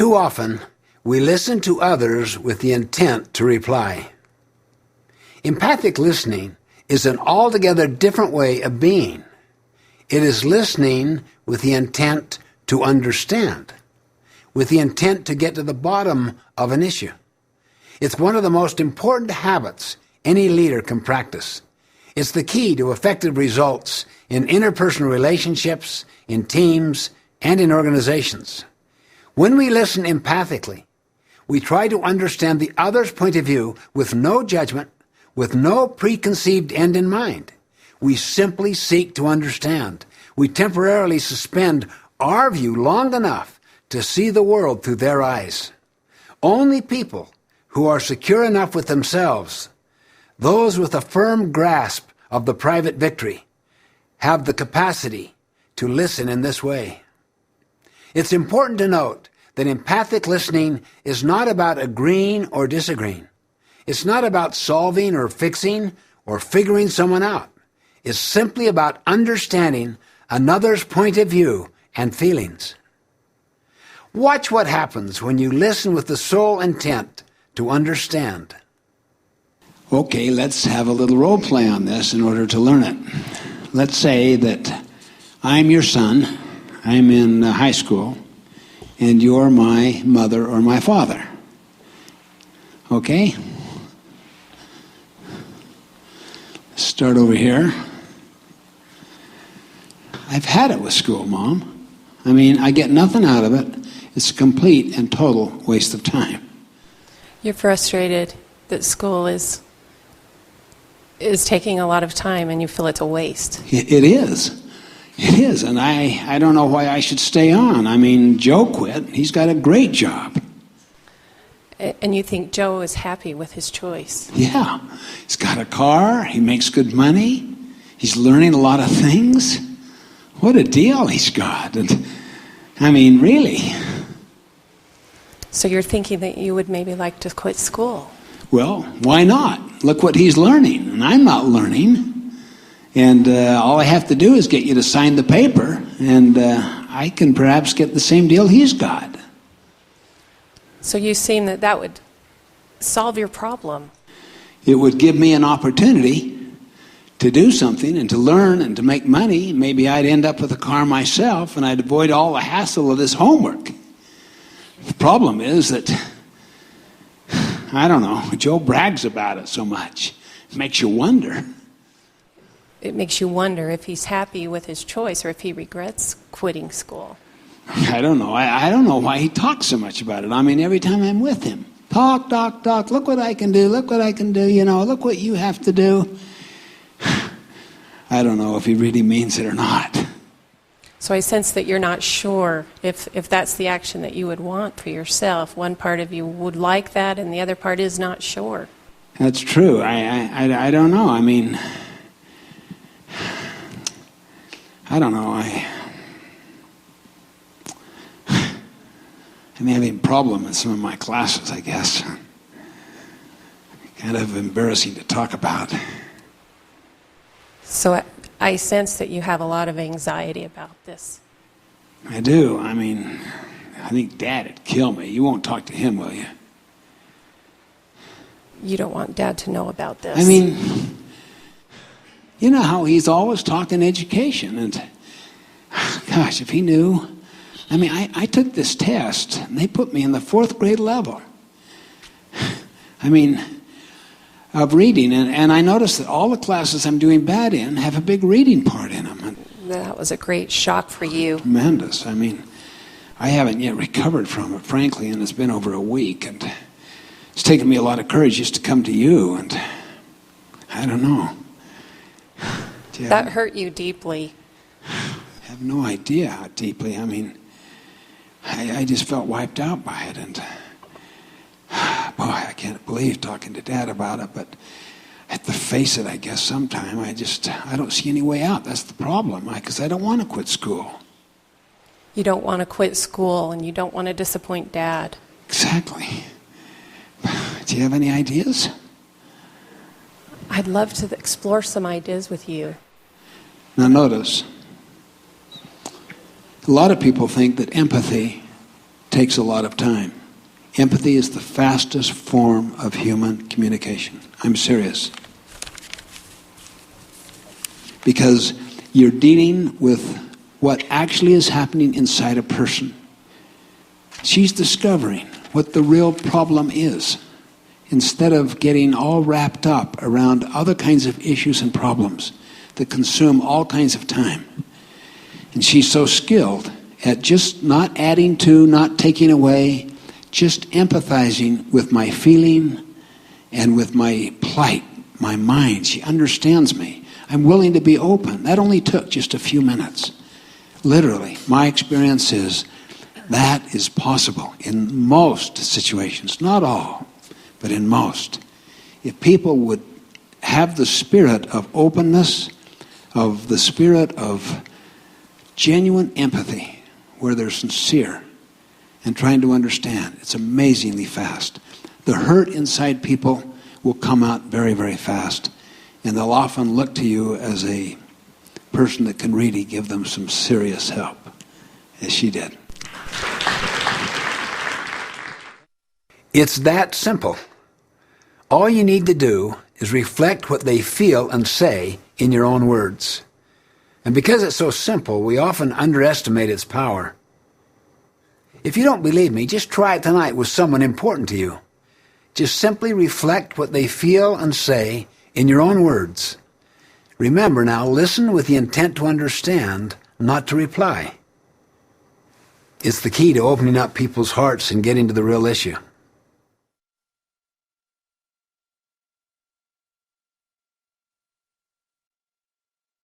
Too often, we listen to others with the intent to reply. Empathic listening is an altogether different way of being. It is listening with the intent to understand, with the intent to get to the bottom of an issue. It's one of the most important habits any leader can practice. It's the key to effective results in interpersonal relationships, in teams, and in organizations. When we listen empathically, we try to understand the other's point of view with no judgment, with no preconceived end in mind. We simply seek to understand. We temporarily suspend our view long enough to see the world through their eyes. Only people who are secure enough with themselves, those with a firm grasp of the private victory, have the capacity to listen in this way. It's important to note that empathic listening is not about agreeing or disagreeing. It's not about solving or fixing or figuring someone out. It's simply about understanding another's point of view and feelings. Watch what happens when you listen with the sole intent to understand. Okay, let's have a little role play on this in order to learn it. Let's say that I'm your son, I'm in high school, and you're my mother or my father. Okay? Let's start over here. I've had it with school, Mom. I mean, I get nothing out of it. It's a complete and total waste of time. You're frustrated that school is taking a lot of time and you feel it's a waste. It is. It is, and I don't know why I should stay on. I mean, Joe quit. He's got a great job. And you think Joe is happy with his choice? Yeah. He's got a car. He makes good money. He's learning a lot of things. What a deal he's got. And, I mean, really. So you're thinking that you would maybe like to quit school? Well, why not? Look what he's learning, and I'm not learning. And all I have to do is get you to sign the paper, and I can perhaps get the same deal he's got. So you seem that would solve your problem. It would give me an opportunity to do something and to learn and to make money. Maybe I'd end up with a car myself, and I'd avoid all the hassle of this homework. The problem is that, I don't know, Joe brags about it so much. It makes you wonder. It makes you wonder if he's happy with his choice or if he regrets quitting school. I don't know. I don't know why he talks so much about it. I mean, every time I'm with him, talk, look what I can do, look what I can do, look what you have to do. I don't know if he really means it or not. So I sense that you're not sure if that's the action that you would want for yourself. One part of you would like that, and the other part is not sure. That's true. I don't know. I mean, I don't know. I'm having a problem in some of my classes, I guess. Kind of embarrassing to talk about. So I sense that you have a lot of anxiety about this. I do. I mean, I think Dad would kill me. You won't talk to him, will you? You don't want Dad to know about this. I mean, you know how he's always talking education, and gosh, if he knew. I mean, I took this test, and they put me in the 4th grade level. I mean, of reading, and I noticed that all the classes I'm doing bad in have a big reading part in them. That was a great shock for you. Tremendous. I mean, I haven't yet recovered from it, frankly, and it's been over a week, and it's taken me a lot of courage just to come to you, and I don't know. That hurt you deeply. I have no idea how deeply. I mean, I just felt wiped out by it, and boy, I can't believe talking to Dad about it, but I have to face it, I guess, sometime. I don't see any way out. That's the problem, because I don't want to quit school. You don't want to quit school, and you don't want to disappoint Dad. Exactly. Do you have any ideas? I'd love to explore some ideas with you. Now notice, a lot of people think that empathy takes a lot of time. Empathy is the fastest form of human communication. I'm serious. Because you're dealing with what actually is happening inside a person. She's discovering what the real problem is, instead of getting all wrapped up around other kinds of issues and problems that consume all kinds of time. And she's so skilled at just not adding to, not taking away, just empathizing with my feeling and with my plight, my mind. She understands me. I'm willing to be open. That only took just a few minutes. Literally, my experience is that is possible in most situations, not all, but in most. If people would have the spirit of openness, of the spirit of genuine empathy, where they're sincere and trying to understand, it's amazingly fast. The hurt inside people will come out very, very fast, and they'll often look to you as a person that can really give them some serious help, as she did. It's that simple. All you need to do is reflect what they feel and say in your own words. And because it's so simple, we often underestimate its power. If you don't believe me, just try it tonight with someone important to you. Just simply reflect what they feel and say in your own words. Remember now, listen with the intent to understand, not to reply. It's the key to opening up people's hearts and getting to the real issue.